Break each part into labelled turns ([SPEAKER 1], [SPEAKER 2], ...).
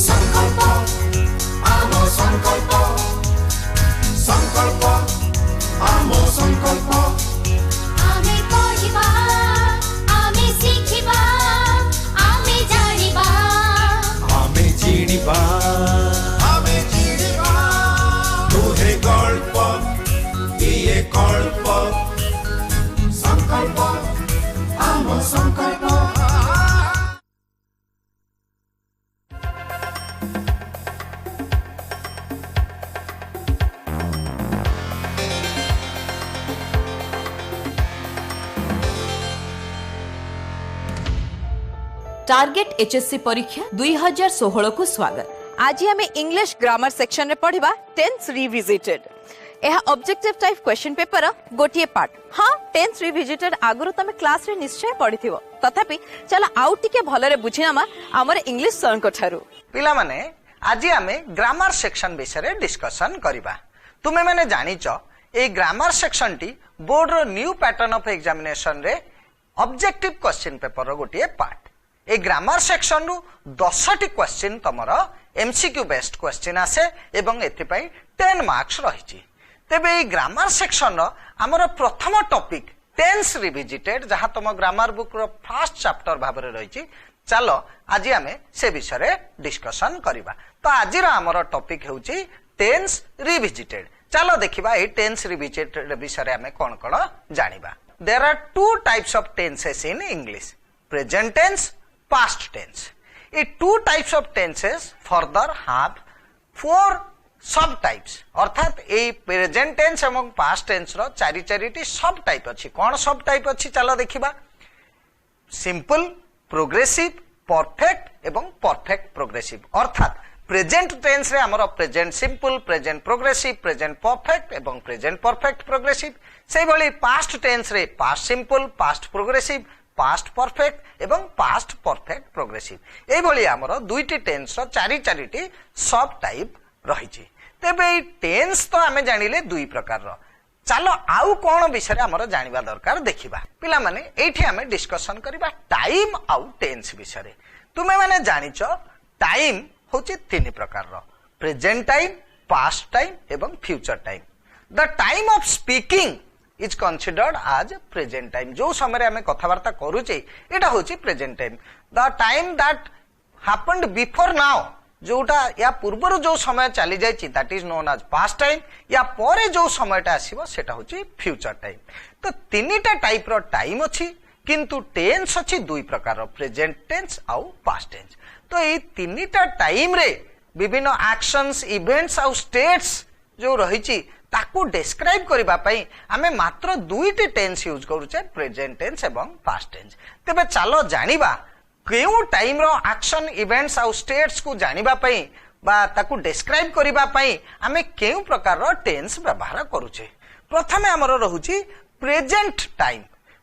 [SPEAKER 1] संकल्प आम संकल्प संकल्प आम संकल्प
[SPEAKER 2] आमे पढ़िबा आमे शिखिबा आमे जानिबा
[SPEAKER 1] आमे चिनिबा आमे चिनिबा तुहे गल्प इए कल्प संकल्प आम संकल्प।
[SPEAKER 3] टार्गेट एचएससी परीक्षा 2016 को स्वागत।
[SPEAKER 4] आज आम इंग्लिश ग्रामर सेक्शन रे पढ़िबा टेंस रिविजिटेड। यह ऑब्जेक्टिव टाइप क्वेश्चन पेपर गोटिए पार्ट। हाँ, टेंस रिविजिटेड आगुरु तमे क्लास रे निश्चय पढ़िथिबो, तथापि चला आउ टिके भलरे बुझिनामा हमर इंग्लिश सर को ठारू।
[SPEAKER 5] पिला माने आज आमे ग्रामर सेक्शन विषय डिस्कशन करिबा। तुमे माने जानिचो ए ग्रामर सेक्शन टी बोर्ड रो न्यू पैटर्न ऑफ एग्जामिनेशन रे ऑब्जेक्टिव क्वेश्चन पेपर रो गोटिए पार्ट। ए ग्रामर सेक्शन रु 10टी क्वेश्चन तमरो एमसीक्यू बेस्ड क्वेश्चन आसे एवं एथि पई 10 मार्क्स रहिची। तेबे ए ग्रामर सेक्शन रो हमर प्रथम टॉपिक टेंस रिविजिटेड जहां तम grammar book row first chapter भाबरे रहिची। चलो आज आमे से विषय डिस्कशन करिबा। तो आज रो हमर टॉपिक हेउची टेंस रिविजिटेड। चलो देखिबा ए टेंस रिविजिटेड विषय आमे कोन कोन जानिबा। There are two types of tenses in English, present tense, past tense. ये two types of tenses further have four subtypes. अर्थात ये present tense एवं past tense रो चारि चारिटी सब टाइप अच्छी। कौन सब टाइप अच्छी चलो देखिबा। सिंपल, प्रोग्रेसिव, परफेक्ट एवं परफेक्ट प्रोग्रेसिव। अर्थात प्रेजेंट टेंस रे हमर present simple, present progressive, present perfect एवं प्रेजेंट परफेक्ट प्रोग्रेसिव। सेही भली पास्ट टेंस रे past simple, past progressive, past perfect एवं पास्ट परफेक्ट प्रोग्रेसिव। एई भली हमर दुईटी टेंस रो चारि चारिटी सब टाइप रहिछि। तेबे ए टेंस तो हमें जानिले दुई प्रकार रो। चलो आउ कोन विषय हमर जानिबा दरकार देखिबा। पिला माने एठी हमें डिस्कशन करिबा टाइम आउ टेंस विषय। तुमे माने जानिचो टाइम होछि तीन प्रकार रो, प्रेजेंट टाइम, पास्ट टाइम एवं future time. The time of speaking is considered as present time. जो समय हमें कथावार्ता करूचे एटा होची present time. The time that happened before now, जोटा या पूर्वर जो समय चली जायछि that is known as past time. या परे जो समयटा आसीबो सेटा होची फ्यूचर टाइम। तो तीनटा टाइप रो टाइम अछि, किंतु टेंस अछि दुई प्रकार रो, प्रेजेंट टेंस आउ पास्ट टेंस। तो ए तीनटा टाइम रे विभिन्न एक्शंस, इवेंट्स आउ स्टेट्स जो रहिछि ताकू डिस्क्राइब करिबा पई हमें मात्र दुईटी टेंस यूज करूचे, प्रेजेंट टेंस एवं पास्ट टेंस। तेबे चलो जानिबा केउ टाइम रो एक्शन, इवेंट्स आउ स्टेट्स को जानिबा पई बा ताकू डिस्क्राइब करिबा पई हमें केउ प्रकार रो टेंस व्यवहार करूचे। प्रथमे हमर रहुची प्रेजेंट टाइम।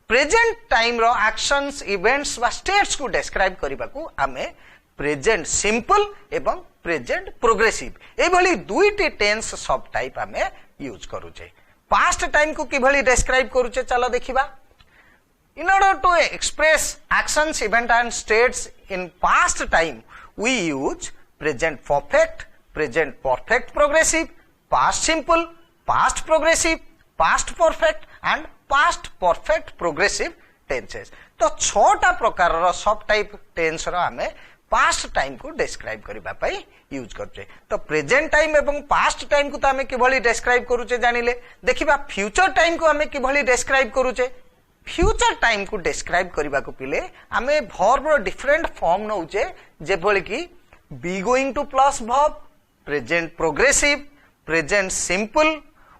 [SPEAKER 5] प्रेजेंट टाइम रो एक्शंस, इवेंट्स बा स्टेट्स को डिस्क्राइब करिबा को हमें प्रेजेंट सिंपल एवं प्रेजेंट प्रोग्रेसिव ए भली दुईटी टेंस सब टाइप हमें यूज करूचे। पास्ट टाइम को किभली डिस्क्राइब करूचे चलो देखिबा। In order to express actions, event and states in past time we use present perfect, present perfect progressive, past simple, past progressive, past perfect and past perfect progressive tenses. तो छोटा प्रकार रो सब type tense रो हमें past time को describe करिबा पई use करछे। तो प्रेजेंट टाइम एवं पास्ट टाइम को तो हमें किभली डिस्क्राइब करूचे जानिले। देखिबा फ्यूचर टाइम को हमें किभली डिस्क्राइब करूचे। फ्यूचर टाइम को डिस्क्राइब करिबा को पिले हमें वर्ब रो डिफरेंट फॉर्म नउचे, जेभली कि B going to plus verb, present progressive, present simple,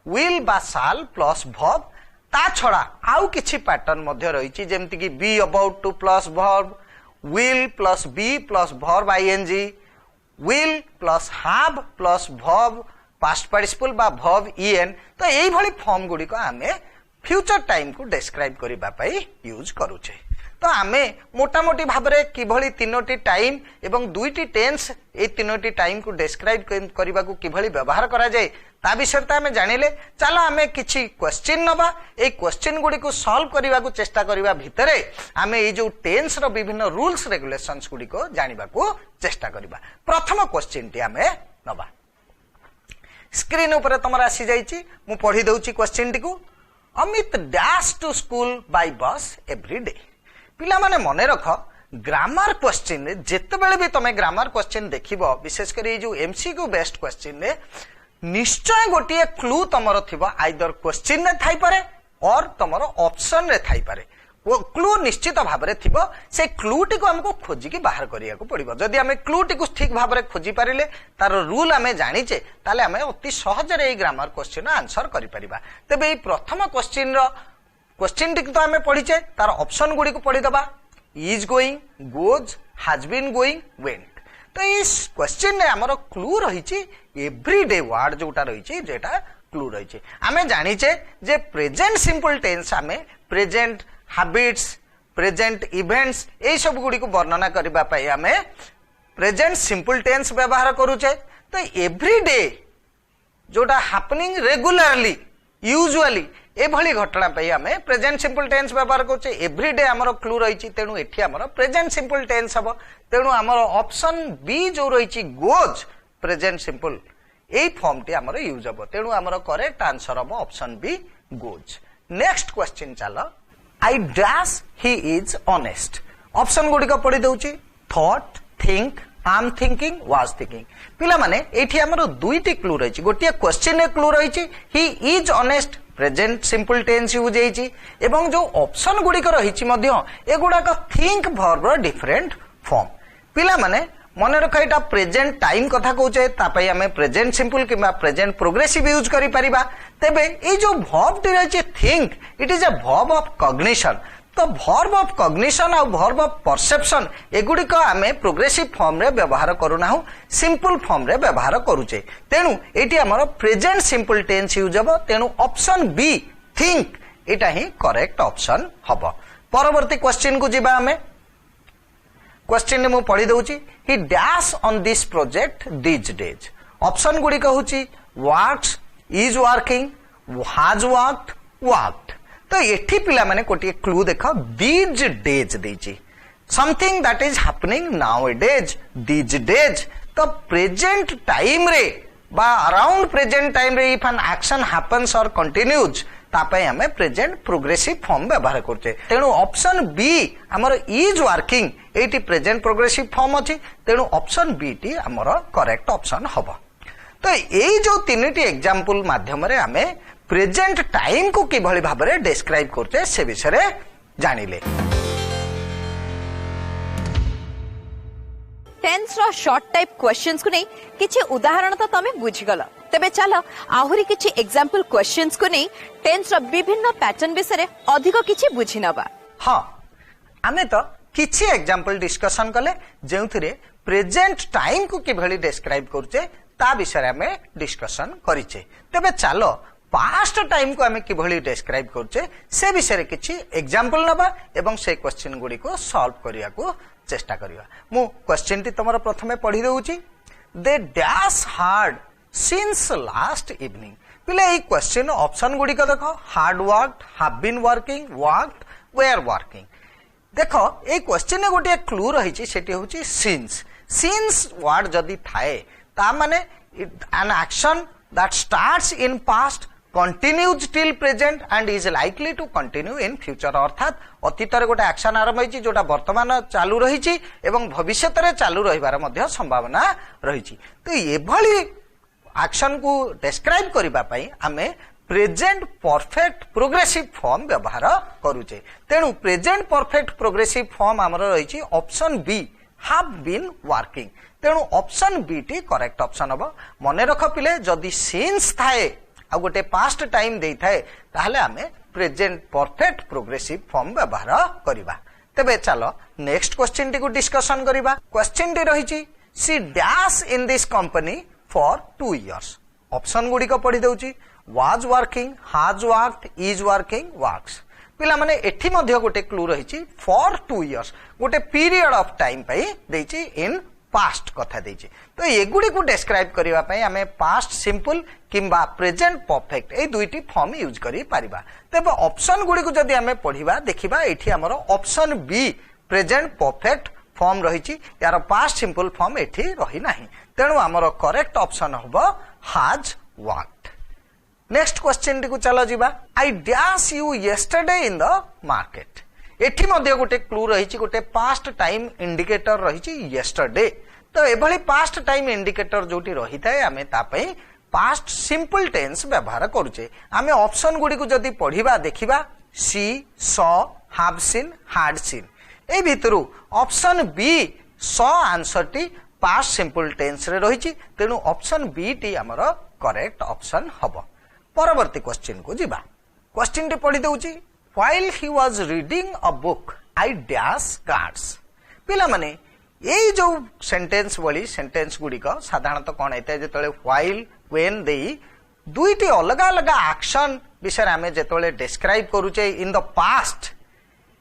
[SPEAKER 5] will बा शाल प्लस वर्ब। ता छडा आउ किछि पैटर्न मध्ये रहिछि, जेमति कि B about to plus verb, will plus be plus verb ing, will plus have plus verb past participle बा verb en। तो एई भली फॉर्म गुडी को हमें फ्यूचर टाइम को डिस्क्राइब करिबा पई यूज करूचे। तो आमे मोटा मोटी भाबरे किभली तीनोटी टाइम एवं दुईटी टेंस ए तीनोटी टाइम को डिस्क्राइब करिबा को किभली व्यवहार करा जाय ता विषय तो आम जानिले चलो आम किछि क्वेश्चन नबा ए क्वेश्चन गुडी को सॉल्व करबा को चेष्टा करबा भितरे आम ए जो टेंस रो विभिन्न रूल्स रेगुलेशंस गुडी को जानिबा को चेष्टा करबा। प्रथम क्वेश्चन टी आम नबा स्क्रीन ऊपर तुमर आसी जाइछि मु पढी दउछि क्वेश्चन टी को। Amit dash to school by bus every day. पिला माने मने रख ग्रामर क्वेश्चन रे जेतेबेले भी तमे ग्रामर क्वेश्चन देखिबो विशेष करी जो एमसीक्यू बेस्ड क्वेश्चन रे निश्चय गोटे क्लू तमर थिबो आइदर क्वेश्चन रे थाई पारे और तमर ऑप्शन रे थाई पारे। वो क्लू निश्चित भाव में थिबो से क्लू टी को हमको खोजी की बाहर करिया को पड़िबो। जदि हमें क्लू टी को ठीक भाव में खोजी पारिले तार रूल हमें जानिचे ताले हमें अति सहज रे ग्रामर क्वेश्चन आंसर करि परिबा। तबे ई प्रथम क्वेश्चन टी तो हमें पढिचे तार ऑप्शन गुडी को पढि दबा is going, goes, has been going, went. तो इस क्वेश्चन रे हमर क्लू रहिछि एवरीडे वर्ड जोटा रहिछि जेटा क्लू रहिछि। हमें जानिचे जे प्रेजेंट सिंपल टेंस हमें present habits present events A सब गुडी को वर्णना करबा पई हमें प्रेजेंट सिंपल टेंस व्यवहार करूचे। तो एवरीडे जोटा हैपनिंग रेगुलरली यूजुअली ए भली घटना पई हमें प्रेजेंट सिंपल टेंस व्यवहार करछे। एवरीडे हमरो क्लू रहिछि तेनु एठी हमरो प्रेजेंट सिंपल टेंस हबो। तेनु हमरो ऑप्शन बी जो रहिछि गोज प्रेजेंट सिंपल ए फॉर्म टी हमरो यूज हबो। तेनु हमरो करेक्ट आंसर हबो option B goes. Next question चलो I dash he is honest. Option गुडी को पढी दउछि thought, think, am thinking, was thinking. पिला माने एठी हमरो दुईटी क्लू रहिछि। गोटिया क्वेश्चन रे क्लू रहिछि he is honest present simple tense use हेछि एवं जो ऑप्शन गुडी को रहिछि मध्य एगुडा को थिंक वर्ब रो डिफरेंट फॉर्म। पिला माने मने रख एटा प्रेजेंट टाइम कथा कहूचे तापई हमें प्रेजेंट सिंपल किबा प्रेजेंट प्रोग्रेसिव यूज करि परिबा। तेबे ए जो वर्ब टी रहिछि think it is a verb of cognition. तो वर्ब ऑफ कॉग्निशन और वर्ब ऑफ परसेप्शन एगुडी को हमें प्रोग्रेसिव फॉर्म रे व्यवहार करूना हो सिंपल फॉर्म रे व्यवहार करूचे। तेनु एटी हमर प्रेजेंट सिंपल टेंस यूज हबो। तेनु ऑप्शन बी थिंक एटा ही करेक्ट ऑप्शन हबो। परवर्ती क्वेश्चन को जिबा हमें क्वेश्चन ने मु पढ़ी दउची he dash on this project these days. Option गुडी कहूची works, is working, has worked, worked. तो एठी पिला माने कोटी क्लू देखो दीज डेज देची something that is happening now days these days. तो प्रेजेंट टाइम रे बा अराउंड प्रेजेंट टाइम रे if an action happens or continues तापय हमें प्रेजेंट प्रोग्रेसिव फॉर्म व्यवहार करछे। तेनु ऑप्शन बी हमर इज वर्किंग एटी प्रेजेंट प्रोग्रेसिव फॉर्म अछि। तेनु ऑप्शन बी टी हमर करेक्ट ऑप्शन हबो। तो एई जो तीनटी एग्जांपल माध्यम रे हमें प्रेजेंट टाइम को किभली भाबरे डिस्क्राइब करते से विषय रे जानिले।
[SPEAKER 4] टेंस रो शॉर्ट टाइप क्वेश्चंस को नहीं किछि उदाहरण तो तमे बुझी गलो। तबे चलो आहुरी किछि एग्जांपल क्वेश्चंस को नहीं टेंस रो विभिन्न पैटर्न विषय अधिक किछि बुझी नबा।
[SPEAKER 5] हां आमे तो किछि एग्जांपल डिस्कशन कले जेउथिरे प्रेजेंट टाइम को किभली डिस्क्राइब करछे ता विषय में डिस्कशन करिचे। तबे चलो पास्ट टाइम को हमें किभली डिस्क्राइब करछे से विषय किछि एग्जांपल नबा एवं से क्वेश्चन गुडी को सॉल्व करिया को चेष्टा करिया। मु क्वेश्चन टी तमरो प्रथमे पढी दउची they dash hard since last evening. पिले ए क्वेश्चन ऑप्शन गुडी को देखो had worked, have been working, worked, were working. देखो ए क्वेश्चन ने गोटे क्लू रहिछि सेटी होछि सिंस। सिंस वर्ड जदी थाए ता माने an action that starts in past continues till present and is likely to continue in future। अर्थात अतीत रे गोटे एक्शन आरंभ होईची जोटा वर्तमान चालू रहिची एवं भविष्यत रे चालू रहिबार मध्य संभावना रहिची। तो ये भली एक्शन को डिस्क्राइब करिबा पई हमें प्रेजेंट परफेक्ट प्रोग्रेसिव फॉर्म व्यवहार करूचे। तेनु प्रेजेंट परफेक्ट प्रोग्रेसिव फॉर्म हमर रहिची option B have been working. तेनु ऑप्शन बी टी करेक्ट ऑप्शन हबो। मने रख पिले जदी सिंस थाए आ गोटे पास्ट टाइम देई थाए ताहले हमें प्रेजेंट परफेक्ट प्रोग्रेसिव फॉर्म व्यवहार करिबा। तबे चलो नेक्स्ट क्वेश्चन टी को डिस्कशन करिबा। क्वेश्चन टी रहिची C dash in this company for 2 years. Option गुडी को पढी दउची was working, has worked, is working, works. पिला माने एठी मध्य गोटे क्लू रहिची फॉर 2 इयर्स गोटे पीरियड ऑफ टाइम पई देइची इन पास्ट कथा देछि तो एगुडी को डिस्क्राइब करिवा पई हमें पास्ट सिंपल किंबा प्रेजेंट परफेक्ट ए दुईटी फॉर्म यूज करि परिबा तबे ऑप्शन गुडी को जदी हमें पढिबा देखिबा एठी हमर option B present perfect form रहिछि यार पास्ट सिंपल फॉर्म एठी रही नाही तेणु हमर करेक्ट ऑप्शन हबो हैज वर्कड नेक्स्ट क्वेश्चन टी को चलो जीवा I dash you yesterday in the market एठी मध्ये गोटे क्लू रहिछि गोटे पास्ट टाइम इंडिकेटर रहिछि यस्टरडे तो एभली पास्ट टाइम इंडिकेटर जोटी रही थाए आमे ता पई पास्ट सिंपल टेंस व्यवहार करूचे आमे ऑप्शन गुडी को जदी पढिबा देखिबा see saw have seen had seen ए भितरु ऑप्शन बी सॉ आंसर टी पास्ट सिंपल टेंस रे रहिछि तेनु ऑप्शन बी टी हमर करेक्ट ऑप्शन हबो परवर्ती क्वेश्चन को जीवा क्वेश्चन टी पढि दउची while he was reading a book I dash cards पिला माने एई जो सेंटेंस वाली सेंटेंस गुडी को साधारणतः कोन हेते जेतले while when देई दुईटी अलग अलग एक्शन विषय आमे जेतले डिस्क्राइब करूचे इन द पास्ट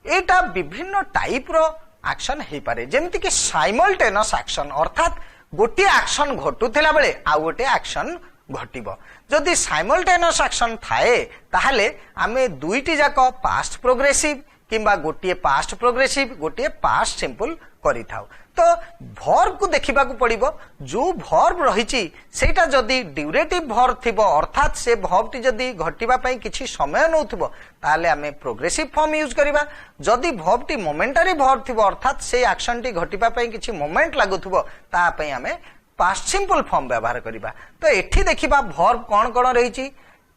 [SPEAKER 5] एटा विभिन्न टाइप रो एक्शन हे पारे जेमति कि साइमल्टेनियस एक्शन अर्थात गोटे एक्शन घटुथिला बेले आ गोटे एक्शन घटिबो जदि साइमल्टेनियस एक्शन थाए ताहले आमे दुईटी जाको पास्ट प्रोग्रेसिव किंबा गोटे पास्ट प्रोग्रेसिव गोटे पास्ट सिंपल करि थाउ तो वर्ब को देखिबा को पड़िबो जो वर्ब रहिछि सेटा जदि ड्यूरेटिव वर्ब थिबो अर्थात से वर्ब टी जदि घटिबा पई किछि समय नउथिबो ताले आमे प्रोग्रेसिव फॉर्म यूज करिबा जदि वर्ब टी मोमेंटरी वर्ब थिबो अर्थात से एक्शन टी घटिबा पई किछि मोमेंट लागुथिबो ता पई आमे पास्ट सिंपल फॉर्म व्यवहार करिबा तो एठी देखिबा वर्ब कोन कोन रहिछि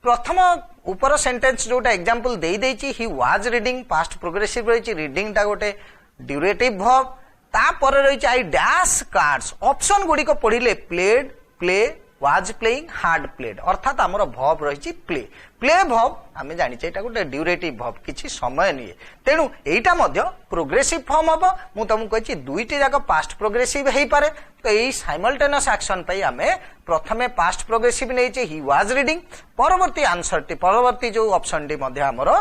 [SPEAKER 5] प्रथम ऊपर सेंटेंस जोटा एग्जांपल देई देछि he was reading past progressive रहिछि रीडिंग टा गोटे ड्यूरेटिव वर्ब ता पर रहिछि आई डैश कार्ड्स ऑप्शन गुडी को पढिले played play was playing had played अर्थात हमर वर्ब रहिछि प्ले प्ले वर्ब हमें जानि छै एटा गोटे ड्यूरेटिव वर्ब किछि समय निये तेनु एटा मध्य प्रोग्रेसिव फॉर्म हबो मु तमु कहिछि दुईटी जाक पास्ट प्रोग्रेसिव हेई पारे तो एई साइमल्टेनियस एक्शन पई हमें प्रथमे पास्ट प्रोग्रेसिव नै छै ही वाज रीडिंग परवर्ती आंसर टी परवर्ती जो ऑप्शन टी मध्य हमर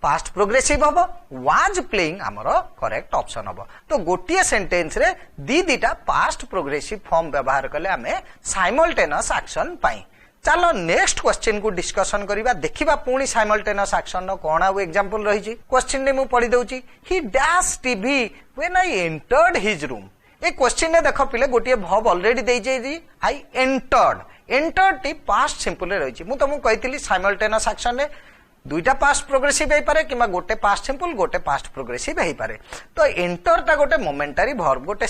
[SPEAKER 5] पास्ट प्रोग्रेसिव हबो वाज प्लेइंग हमर करेक्ट ऑप्शन हबो तो गोटिए सेंटेंस रे दीटा पास्ट प्रोग्रेसिव फॉर्म व्यवहार कले हमें साइमल्टेनियस एक्शन पाई चलो नेक्स्ट क्वेश्चन को डिस्कशन करिबा देखिबा पुणी साइमल्टेनियस एक्शन नो कोन आ एग्जांपल रही छी क्वेश्चन ने मु पढी दउची he dash TV when I entered his room ए क्वेश्चन ने देखो पिले गोटिए वर्ब ऑलरेडी देई जे जी आई एंटर्ड टी पास्ट सिंपल रे रही छी मु तमु कहितली साइमल्टेनियस एक्शन ने दुईटा पास्ट प्रोग्रेसिव हे पारे किमा गोटे पास्ट सिंपल गोटे पास्ट प्रोग्रेसिव हे पारे तो एंटर ता गोटे मोमेंटरी वर्ब गोटे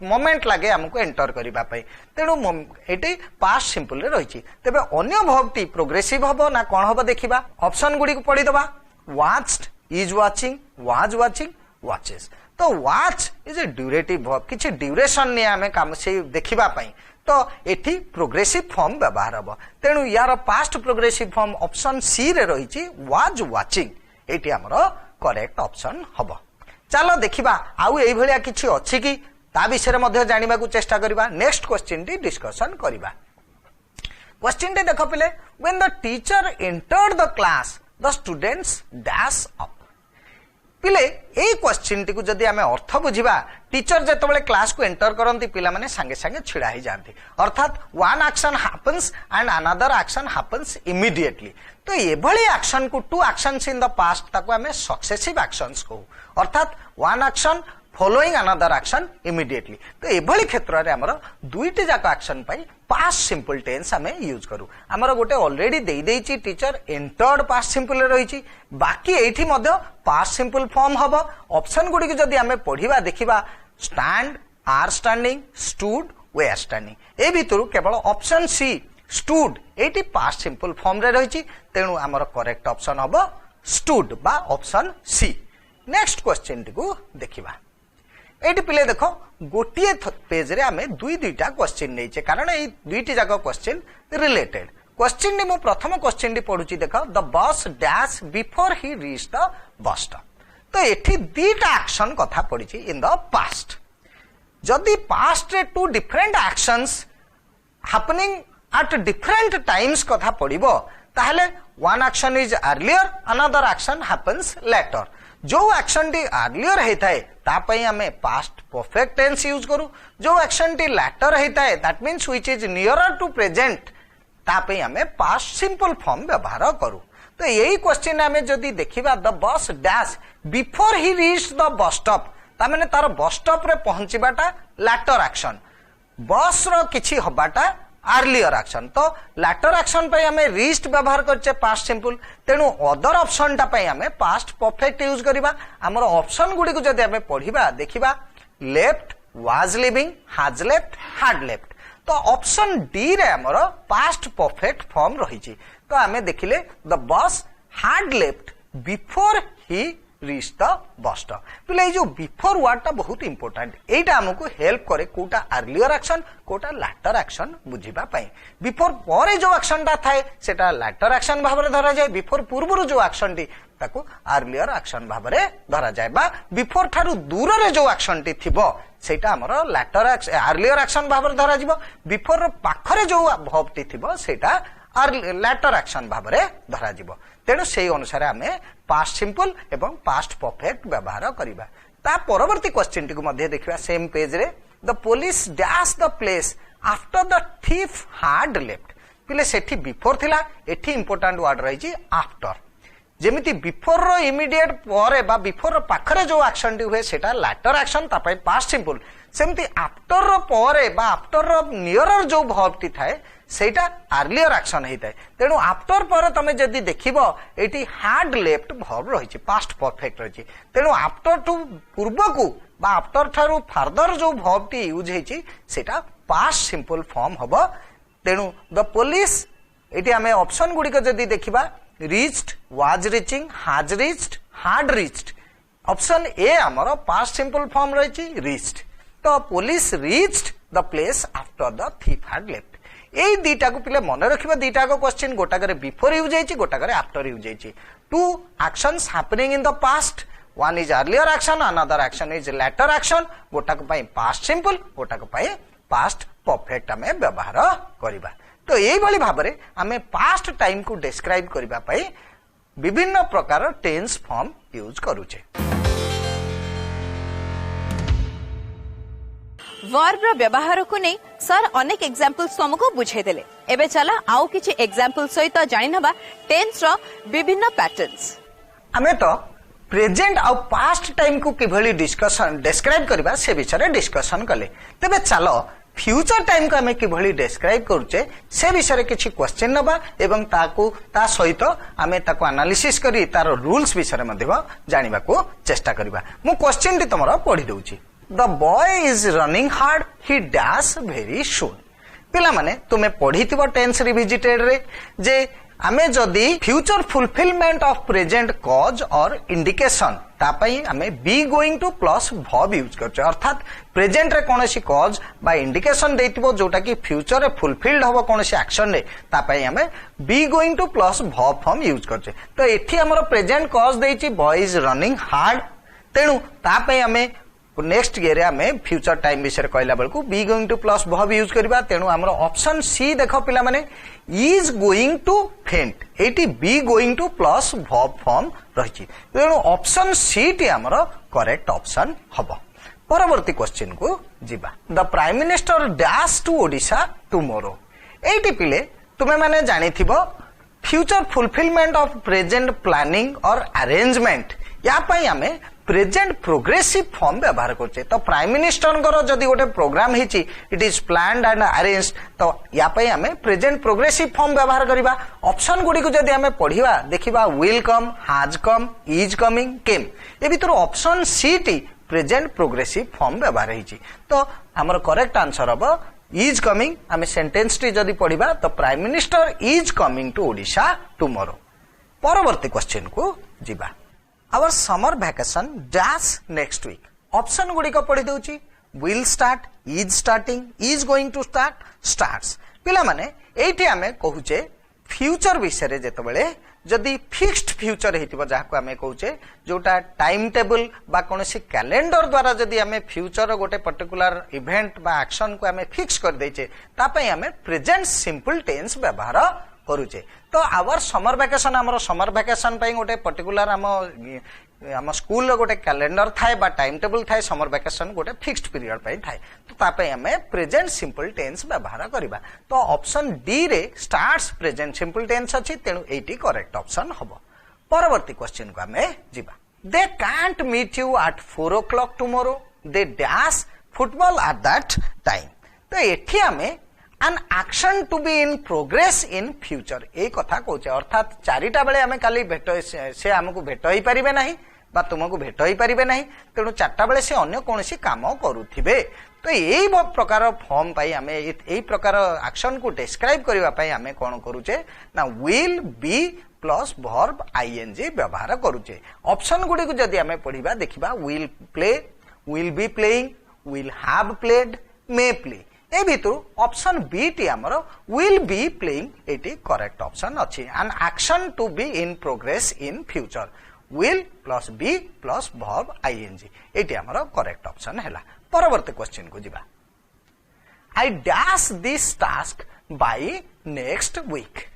[SPEAKER 5] मोमेंट लागे हमको एंटर करिबा पई तेनु एटी पास्ट सिंपल रे रहिछि तबे अन्य वर्ब टी प्रोग्रेसिव हबो ना कोन हबो देखिबा ऑप्शन गुडी को पढी दबा watched is watching was watching watches तो watch is a durative verb किछि ड्यूरेशन ने हमें काम से देखिबा पई तो एठी प्रोग्रेसिव फॉर्म व्यवहार हबो तेनु यार past progressive form option C रे रहिछि वाज वाचिंग एठी हमरो करेक्ट ऑप्शन हबो चलो देखिबा आउ एई भलिया किछि अछि कि ता विषय मध्ये जानिबा को चेष्टा करिबा नेक्स्ट क्वेश्चन टी डिस्कशन करिबा क्वेश्चन टी देखो पिले when the teacher entered the class the students dash up पिले ए क्वेश्चन टी को जदी हमें अर्थ बुझिबा टीचर जेतबेले क्लास को एंटर करंती पिला माने संगे संगे छिड़ा ही जानती अर्थात one action happens and another action happens immediately तो ये भली एक्शन को two actions in the past ताको हमें सक्सेसिव एक्शंस को अर्थात one action following another action immediately तो ए भली क्षेत्र रे हमर दुईटी जाक एक्शन पई पास्ट सिंपल टेंस हमें यूज करू हमर गोटे ऑलरेडी देई देइची टीचर एंटर्ड पास्ट सिंपल रे रहिची बाकी एठी मध्ये पास्ट सिंपल फॉर्म हबो ऑप्शन गुडी के जदी हमें पढिबा देखिबा stand are standing stood were standing ए भितरु केवल ऑप्शन सी स्टूड एटी पास्ट सिंपल फॉर्म रे रहिची तेनु हमर करेक्ट ऑप्शन हबो स्टूड बा ऑप्शन सी नेक्स्ट क्वेश्चन को देखिबा एटी पिले देखो गोटिए पेज रे हमें दुईटा क्वेश्चन नैचे कारण ए दुईटी जाक क्वेश्चन रिलेटेड क्वेश्चन ने मु प्रथम क्वेश्चन टी पढुची देखो the bus dash before he reach the bus stop तो एठी दुईटा एक्शन कथा पडिची इन द पास्ट जदी पास्ट रे two different actions happening at different times कथा पडिबो ताहले one action is earlier another action happens later जो एक्शन टी अर्लियर होता है तापई हमें पास्ट परफेक्ट टेंस यूज करू जो एक्शन टी लैटर होता है that means which is nearer to present तापई हमें पास्ट सिंपल फॉर्म व्यवहार करू तो यही क्वेश्चन हमें जदि देखिबा the bus dash before he reach the bus stop ता माने तार बस स्टॉप रे पहुंचीबाटा लैटर एक्शन बस रो किछि हबाटा अर्लियर एक्शन तो लैटर एक्शन पे हमें रीच्ड व्यवहार करछे पास्ट सिंपल तेणु अदर ऑप्शन टा पे हमें पास्ट परफेक्ट यूज करिबा हमर ऑप्शन गुडी को जदि हमें पढिबा देखिबा left was living has left had left तो ऑप्शन डी रे हमर पास्ट परफेक्ट फॉर्म रहिछि तो हमें देखिले the bus had left before he reach the bus stop पिले जो बिफोर वर्ड टा बहुत इंपोर्टेंट एटा हमको हेल्प करे कोटा अर्लियर एक्शन कोटा लैटर एक्शन बुझिबा पई बिफोर परे जो एक्शन टा थाए सेटा लैटर एक्शन भाबरे धरा जाय बिफोर पूर्वरु जो एक्शन टी ताको अर्लियर एक्शन भाबरे धरा जाय बा बिफोर थारु दूर रे जो एक्शन टी थिबो सेटा हमरो लैटर एक्शन अर्लियर एक्शन भाबरे धरा जिवो बिफोर पाखरे जो वर्ब टी थिबो सेटा लैटर एक्शन भाबरे धरा जिवो तेणु से अनुसार आम पास्ट सिंपल एवं पास्ट परफेक्ट व्यवहार करवा ता परवर्ती क्वेश्चन टी को मध्य देखिबा सेम पेज रे the police dash the place after the thief had left पिले सेठी बिफोर थिला एठी इंपोर्टेंट वर्ड रही आफ्टर जेमिति बिफोर रो इमीडिएट परे बा बिफोर रो पाखरे जो एक्शन टी हुए सेटा लैटर एक्शन तापय पास्ट सिंपल सेमिति आफ्टर रो परे बा आफ्टर रो नियरर जो वर्ब टी थाए सेटा अर्लियर एक्शन होता है तेणु आफ्टर पर तमे जदि देखिबो एटी हैड लेफ्ट वर्ब रही पास्ट परफेक्ट रही तेणु आफ्टर टू पूर्व को बा आफ्टर ठारू फर्दर जो वर्ब टी यूज होईची सेटा पास्ट सिंपल फॉर्म हबो तेणु द पुलिस एटी हमें ऑप्शन गुडी को जदि देखिबा reached was reaching has reached had reached option A हमरो पास्ट सिंपल फॉर्म रही रीच्ड तो police reached the place after the thief had left यही दीटा को पिले मन रखिबा दीटा को क्वेश्चन गोटाकरे बिफोर यूज होईची गोटाकरे आफ्टर यूज होईची two actions happening in the past one is earlier action another action is later action गोटाक पई पास्ट सिंपल गोटाक पई पास्ट परफेक्ट हमें व्यवहार करबा तो एई भली भाबरे हमें पास्ट टाइम को डिस्क्राइब करबा पई विभिन्न प्रकार टेंस फॉर्म यूज करूचे
[SPEAKER 4] वर्ब रो व्यवहार को नहीं सर अनेक एग्जांपल्स तुमको बुझे देले एबे चला आउ किछि एग्जांपल सहित जानि नबा टेंस रो विभिन्न पैटर्न्स
[SPEAKER 5] हमें तो प्रेजेंट और पास्ट टाइम को किभली डिस्कशन डिस्क्राइब करबा से विषय डिस्कशन कले तबे चलो फ्यूचर टाइम को हमें किभली डिस्क्राइब करूचे से विषय किछि क्वेश्चन नबा एवं ताकू ता सहित हमें ताकू एनालिसिस करी तार रूल्स विषय मध्ये जानिबा को चेष्टा करबा मु क्वेश्चन टी तमरा पढी दउची The boy is running hard. He dash very soon. पिला माने तुम्हें पढ़ी थी टेंस रिविजिटेड रे जे आमे जदी future fulfilment of present cause और इंडिकेशन तापई आमे be going to plus verb use करछे अर्थात प्रेजेंट रे कोनोसी कॉज बा इंडिकेशन देतिबो जोटा कि फ्यूचर रे फुलफिल्ड होबो कोनोसी एक्शन रे तापई आमे be going to plus verb form use करछे तो एठी हमरो प्रेजेंट कॉज देइची बॉय इज रनिंग हार्ड तेनु तापई आमे नेक्स्ट एरिया में फ्यूचर टाइम विषय कहला बेलू be going to plus verb use करबा तेणु हमर ऑप्शन सी देखो पिला माने इज गोइंग टू फेंट एटी be going to plus verb form रही तेणु ऑप्शन सी टी हमर करेक्ट ऑप्शन हबो परवर्ती क्वेश्चन को जिबा the prime minister dash to Odisha tomorrow एटी पिले तुमे माने जानिथिबो future fulfilment of present planning और अरेंजमेंट या पई हमें प्रेजेंट प्रोग्रेसिव फॉर्म व्यवहार करछे तो प्राइम मिनिस्टर जदि गोटे प्रोग्राम हिची it is planned and arranged तो या पई हमें प्रेजेंट प्रोग्रेसिव फॉर्म व्यवहार करबा ऑप्शन गुडी को जदि हमें पढिबा देखिबा will come has come is coming came ए भीतर ऑप्शन सी टी प्रेजेंट प्रोग्रेसिव फॉर्म व्यवहार हिची तो हमर करेक्ट आंसर हबो इज कमिंग हमें सेंटेंस टी जदि पढिबा तो prime minister is coming to Odisha tomorrow परवर्ती क्वेश्चन को जिबा Our summer vacation dash next week. Option गुडी को पढ़ी दउची will start, is starting, is going to start, starts. पिला माने एठी हमें कहूचे फ्यूचर विषय रे जेतबेले जदी फिक्स्ड फ्यूचर हेतिबो जाको हमें कहूचे जोटा टाइम टेबल बा कोनोसी कैलेंडर द्वारा जदी हमें फ्यूचर गोटे पर्टिकुलर इवेंट बा एक्शन को हमें फिक्स कर देचे तापई हमें प्रेजेंट सिंपल टेंस व्यवहार करूचे तो आवर समर वैकेशन हमर समर वैकेशन पई गोटे पर्टिकुलर हम आम स्कूल गोटे कैलेंडर थाए बा टाइम टेबल थाए समर वैकेशन गोटे फिक्स्ड पीरियड पई थाए तो तापई हमें प्रेजेंट सिंपल टेंस व्यवहार करबा तो ऑप्शन डी रे स्टार्ट्स प्रेजेंट सिंपल टेंस अछि तेनु एटी करेक्ट ऑप्शन हबो परवर्ती क्वेश्चन को हमें जीवा they can't meet you at 4 o'clock tomorrow they dash football at that time तो एठी हमें an action to be in progress in future ए कथा कहचे अर्थात 4टा बेले हमें काली भेट से हमको भेट ही पारिबे नाही बा तुमको भेट ही पारिबे नाही तेणु 4टा बेले से अन्य कोनोसी काम करूथिबे तो यही प्रकार फॉर्म पाई हमें यही प्रकार एक्शन को डिस्क्राइब करबा पाई हमें कोन करूचे ना will be plus verb ING व्यवहार करूचे ऑप्शन गुडी को जदी हमें पढिबा देखिबा will play will be playing will have played may play ए भितर ऑप्शन बी टी हमर विल बी प्लेइंग एटी करेक्ट ऑप्शन अछि an action to be in progress in future will plus be plus verb ING एटी हमर correct option हैला परवर्ती क्वेश्चन को जिबा I dash this task by next week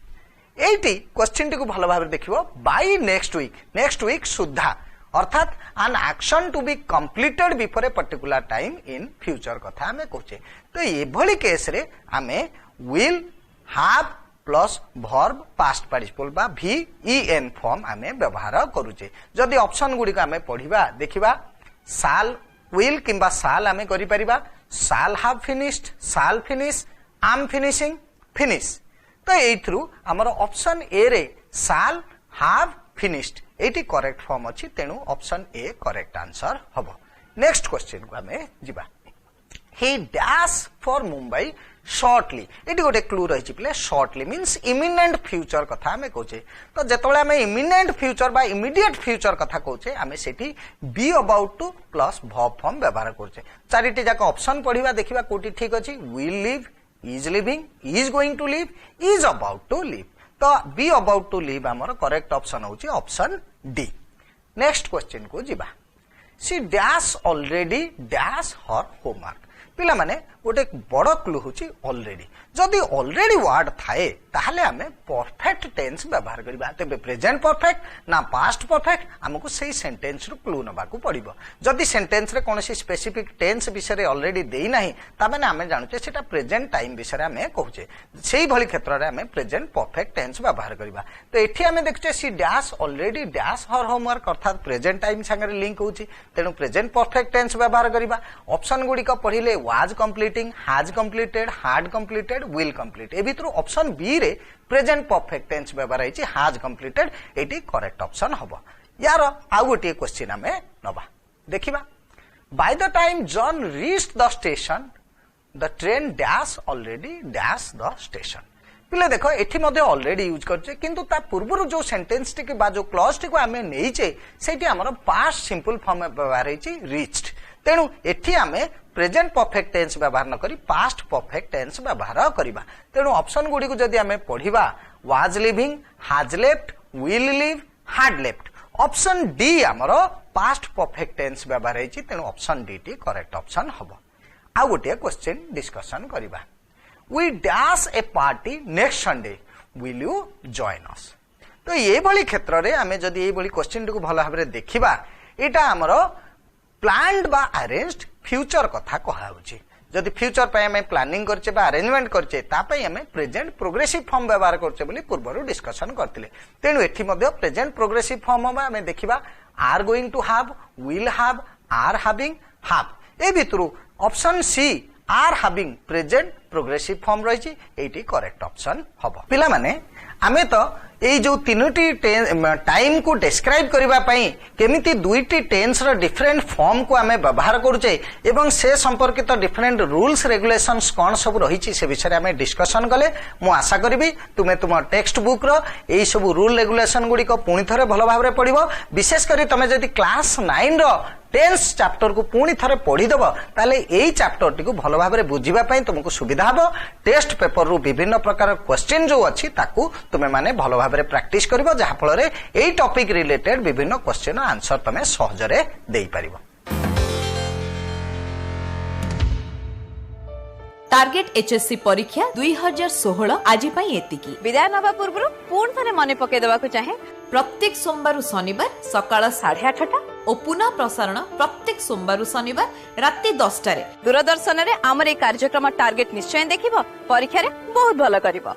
[SPEAKER 5] एटी क्वेश्चन टी को भलो भाबे देखिबो बाय नेक्स्ट वीक सुद्धा अर्थात an action to be completed before a particular time in future कथा हमें कहचे तो ये भली केस रे हमें will have plus verb past participle बा VEN फॉर्म हमें व्यवहार करूचे जदि ऑप्शन गुडी को हमें पढिबा देखिबा साल विल किंबा साल हमें करि परिबा shall have finished shall finish am finishing finish तो ए थ्रू हमर ऑप्शन ए रे साल हैव फिनिश्ड एटी करेक्ट फॉर्म अछि तेनु ऑप्शन ए करेक्ट आंसर हबो नेक्स्ट क्वेश्चन को हमें जिबा he dash for Mumbai shortly एटी गोटे क्लू रही प्ले शॉर्टली मीन्स इमिनेंट फ्यूचर कथा हमें कहचे तो जेतबेले हमें इमिनेंट फ्यूचर बा इमीडिएट फ्यूचर कथा कहचे हमें सेठी be about to plus verb form व्यवहार करचे चारिटी जाक ऑप्शन पढिबा देखिबा कोटी ठीक अछि will live is living is going to live is about to live तो बी अबाउट टू लिव हमर करेक्ट ऑप्शन होची ऑप्शन डी नेक्स्ट क्वेश्चन को जिबा C dash already dash her homework पिला माने गोटे बड़ क्लू होची ऑलरेडी जदि ऑलरेडी वर्ड थाए ताहले हमें परफेक्ट टेंस व्यवहार करबा तबे प्रेजेंट परफेक्ट ना पास्ट परफेक्ट हमको सही सेंटेंस रो क्लू नबा को पड़िबो जदि सेंटेंस रे कोनोसी स्पेसिफिक टेंस विषय ऑलरेडी देई नाही ता माने हमें जानुचे सेटा प्रेजेंट टाइम विषय हमें कहूचे सेही भली क्षेत्र रे हमें प्रेजेंट परफेक्ट टेंस व्यवहार करबा तो एठी हमें देखुचे C dash already dash her homework अर्थात प्रेजेंट टाइम संगे लिंक होची तेनु प्रेजेंट परफेक्ट टेंस व्यवहार करबा ऑप्शन गुडी को पढिले was completing has completed had completed will complete ए भितर ऑप्शन बी रे प्रेजेंट परफेक्ट टेंस व्यवहार होची हैज कंप्लीटेड एटी करेक्ट ऑप्शन हबो यार आ गोटे क्वेश्चन हमें नबा देखिबा by the time John reached the station the train dash already dash the station पिले देखो एठी मध्ये ऑलरेडी यूज करछे किंतु ता पूर्वरु जो सेंटेंस टी के बा जो क्लॉज टी को हमें नेइचे सेठी हमर पास्ट सिंपल फॉर्म में व्यवहार होची रीच्ड तेनु एठी हमें प्रेजेंट परफेक्ट टेंस व्यवहार न करी पास्ट परफेक्ट टेंस व्यवहार करिबा तेनु ऑप्शन गुडी को जदी हमें पढिबा was living has left will live had left option D हमरो पास्ट परफेक्ट टेंस व्यवहार होची तेनु ऑप्शन डी टी करेक्ट ऑप्शन हबो आ गोटे क्वेश्चन डिस्कशन करिबा we dash a party next Sunday will you join us तो ये भली क्षेत्र रे हमें जदी ये भली क्वेश्चन को भलो भाबरे देखिबा एटा हमरो प्लान्ड बा अरेंज्ड फ्यूचर कथा कहा होची जदी फ्यूचर पे हमें प्लानिंग करचे बा अरेंजमेंट करचे ता पे हमें प्रेजेंट प्रोग्रेसिव फॉर्म व्यवहार करचे बोली पूर्वरु डिस्कशन करथिले तेनु एठी मध्ये प्रेजेंट प्रोग्रेसिव फॉर्म में हमें देखिबा are going to have will have are having have ए भितरु option C are having present progressive form रही एटी करेक्ट ऑप्शन हबो पिला माने आमे तो ए जो तीनोटी टाइम को डिस्क्राइब करबा पई केमिति दुईटी टेंस रो डिफरेंट फॉर्म को हमें व्यवहार करूचे एवं से संपर्कित डिफरेंट रूल्स रेगुलेशंस कोन सब रहिछि से विषय रे हमें डिस्कशन कले मु आशा करबी तुमे तुम टेक्स्ट बुक रो एई सब रूल रेगुलेशन गुडी को पुनी थरे भलो भाबरे पढिबो विशेष करी तमे जदी क्लास 9 रो टेंस चैप्टर को पुनी थरे पढि दबो ताले एई चैप्टर टी को भलो भाबरे बुझिबा पई तुमको सुविधा हबो टेस्ट पेपर रो विभिन्न प्रकार क्वेश्चन जो अछि ताकू तुमे माने भलो भाबरे प्रैक्टिस करिवो जहा फल रे एई टॉपिक रिलेटेड विभिन्न क्वेश्चन आंसर तमे सहजरे देई परिवो
[SPEAKER 3] टार्गेट एचएससी परीक्षा 2016 आज पई एतिकी
[SPEAKER 4] विदाय नवा पूर्व पूर्ण थरे मने पके देवा को चाहे
[SPEAKER 3] प्रत्येक सोमवार शनिवार सकाळ 8:30 और पुनः प्रसारण प्रत्येक सोमवार शनिवार राति 10
[SPEAKER 4] दूरदर्शन रे आमर ए कार्यक्रम टार्गेट निश्चय देखिबो परीक्षा रे बहुत भलो करिवो।